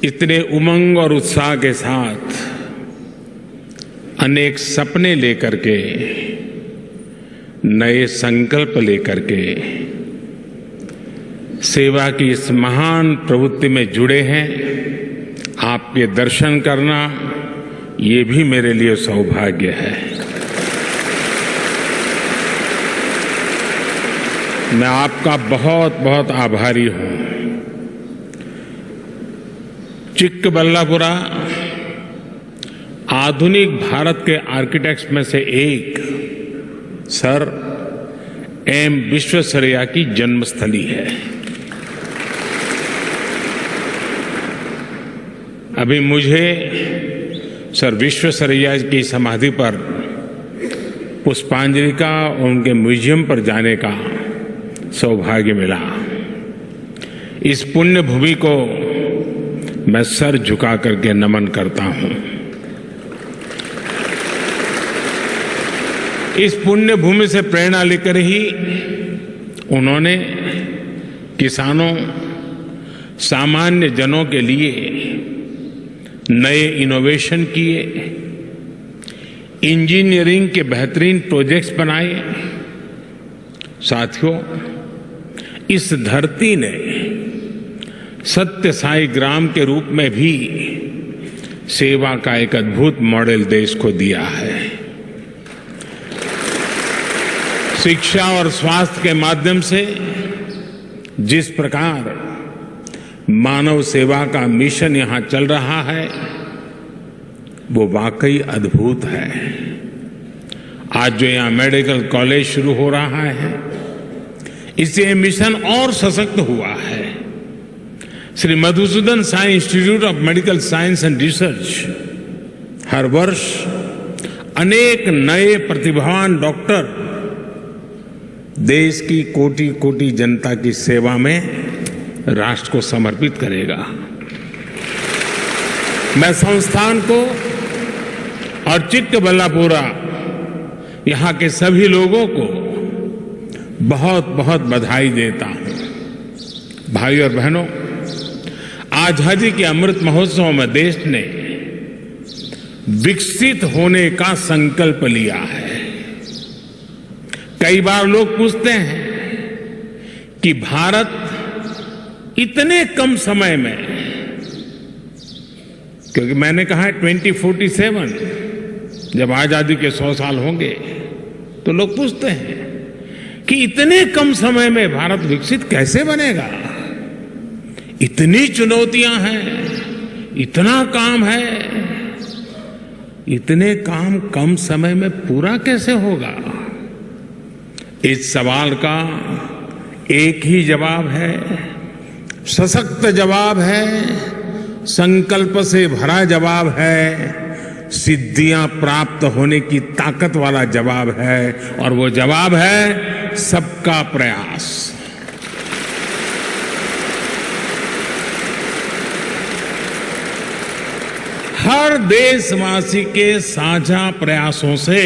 इतने उमंग और उत्साह के साथ अनेक सपने लेकर के, नए संकल्प लेकर के सेवा की इस महान प्रवृत्ति में जुड़े हैं। आपके दर्शन करना ये भी मेरे लिए सौभाग्य है। मैं आपका बहुत बहुत आभारी हूं। चिक्कबल्लापुरा आधुनिक भारत के आर्किटेक्ट्स में से एक सर एम विश्वेश्वरैया की जन्मस्थली है। अभी मुझे सर विश्वेश्वरैया की समाधि पर पुष्पांजलि का और उनके म्यूजियम पर जाने का सौभाग्य मिला। इस पुण्य भूमि को मैं सर झुका करके नमन करता हूं। इस पुण्य भूमि से प्रेरणा लेकर ही उन्होंने किसानों, सामान्य जनों के लिए नए इनोवेशन किए, इंजीनियरिंग के बेहतरीन प्रोजेक्ट्स बनाए। साथियों, इस धरती ने सत्य साई ग्राम के रूप में भी सेवा का एक अद्भुत मॉडल देश को दिया है। शिक्षा और स्वास्थ्य के माध्यम से जिस प्रकार मानव सेवा का मिशन यहां चल रहा है वो वाकई अद्भुत है। आज जो यहां मेडिकल कॉलेज शुरू हो रहा है, इससे ये मिशन और सशक्त हुआ है। Shri Madhusudan Sai institute of medical science and research हर वर्ष अनेक नए प्रतिभावान डॉक्टर देश की कोटि कोटि जनता की सेवा में राष्ट्र को समर्पित करेगा। मैं संस्थान को और चिक्कबल्लापुरा यहां के सभी लोगों को बहुत बहुत बधाई देता हूं। भाई और बहनों, आजादी के अमृत महोत्सव में देश ने विकसित होने का संकल्प लिया है। कई बार लोग पूछते हैं कि भारत इतने कम समय में, क्योंकि मैंने कहा है 2047 जब आजादी के 100 साल होंगे, तो लोग पूछते हैं कि इतने कम समय में भारत विकसित कैसे बनेगा। इतनी चुनौतियां हैं, इतना काम है, इतने काम कम समय में पूरा कैसे होगा। इस सवाल का एक ही जवाब है, सशक्त जवाब है, संकल्प से भरा जवाब है, सिद्धियां प्राप्त होने की ताकत वाला जवाब है, और वो जवाब है सबका प्रयास। हर देशवासी के साझा प्रयासों से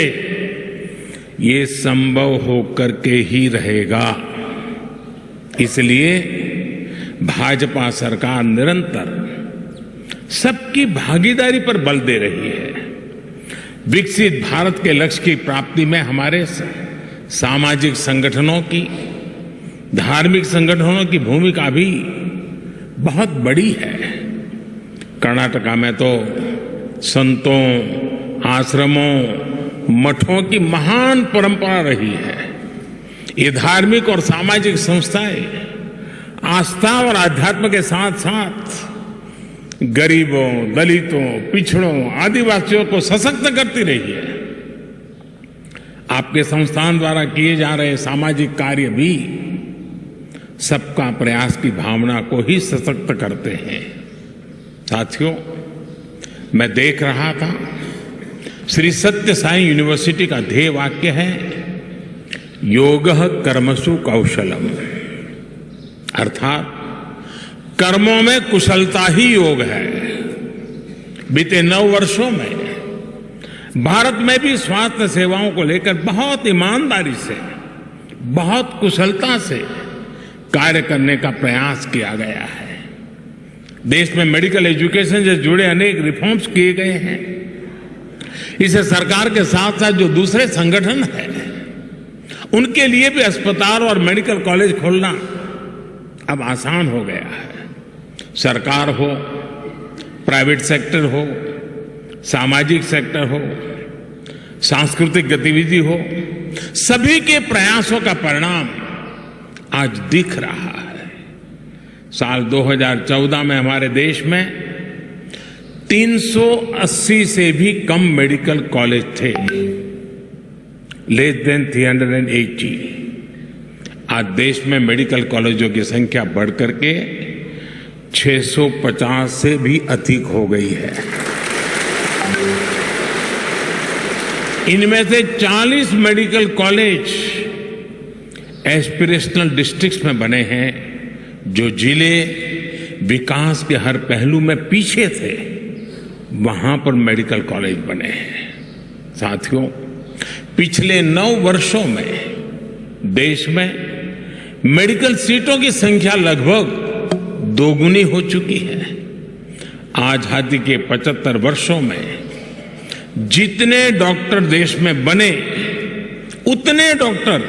ये संभव होकर के ही रहेगा। इसलिए भाजपा सरकार निरंतर सबकी भागीदारी पर बल दे रही है। विकसित भारत के लक्ष्य की प्राप्ति में हमारे सामाजिक संगठनों की, धार्मिक संगठनों की भूमिका भी बहुत बड़ी है। कर्नाटका में तो संतों, आश्रमों, मठों की महान परंपरा रही है। ये धार्मिक और सामाजिक संस्थाएं आस्था और आध्यात्म के साथ साथ गरीबों, दलितों, पिछड़ों, आदिवासियों को सशक्त करती रही है। आपके संस्थान द्वारा किए जा रहे सामाजिक कार्य भी सबका प्रयास की भावना को ही सशक्त करते हैं। साथियों, मैं देख रहा था, श्री सत्य साई यूनिवर्सिटी का ध्येय वाक्य है योगः कर्मसु कौशलम, अर्थात कर्मों में कुशलता ही योग है। बीते 9 वर्षों में भारत में भी स्वास्थ्य सेवाओं को लेकर बहुत ईमानदारी से, बहुत कुशलता से कार्य करने का प्रयास किया गया है। देश में मेडिकल एजुकेशन से जुड़े अनेक रिफॉर्म्स किए गए हैं। इसे सरकार के साथ साथ जो दूसरे संगठन हैं उनके लिए भी अस्पताल और मेडिकल कॉलेज खोलना अब आसान हो गया है। सरकार हो, प्राइवेट सेक्टर हो, सामाजिक सेक्टर हो, सांस्कृतिक गतिविधि हो, सभी के प्रयासों का परिणाम आज दिख रहा है। साल 2014 में हमारे देश में 380 से भी कम मेडिकल कॉलेज थे, लेस देन 380। आज देश में मेडिकल कॉलेजों की संख्या बढ़कर के 650 से भी अधिक हो गई है। इनमें से 40 मेडिकल कॉलेज एस्पिरेशनल डिस्ट्रिक्ट्स में बने हैं, जो जिले विकास के हर पहलू में पीछे थे, वहां पर मेडिकल कॉलेज बने हैं। साथियों, पिछले 9 वर्षों में देश में मेडिकल सीटों की संख्या लगभग दोगुनी हो चुकी है। आजादी के 75 वर्षों में जितने डॉक्टर देश में बने, उतने डॉक्टर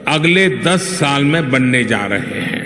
अगले 10 साल में बनने जा रहे हैं।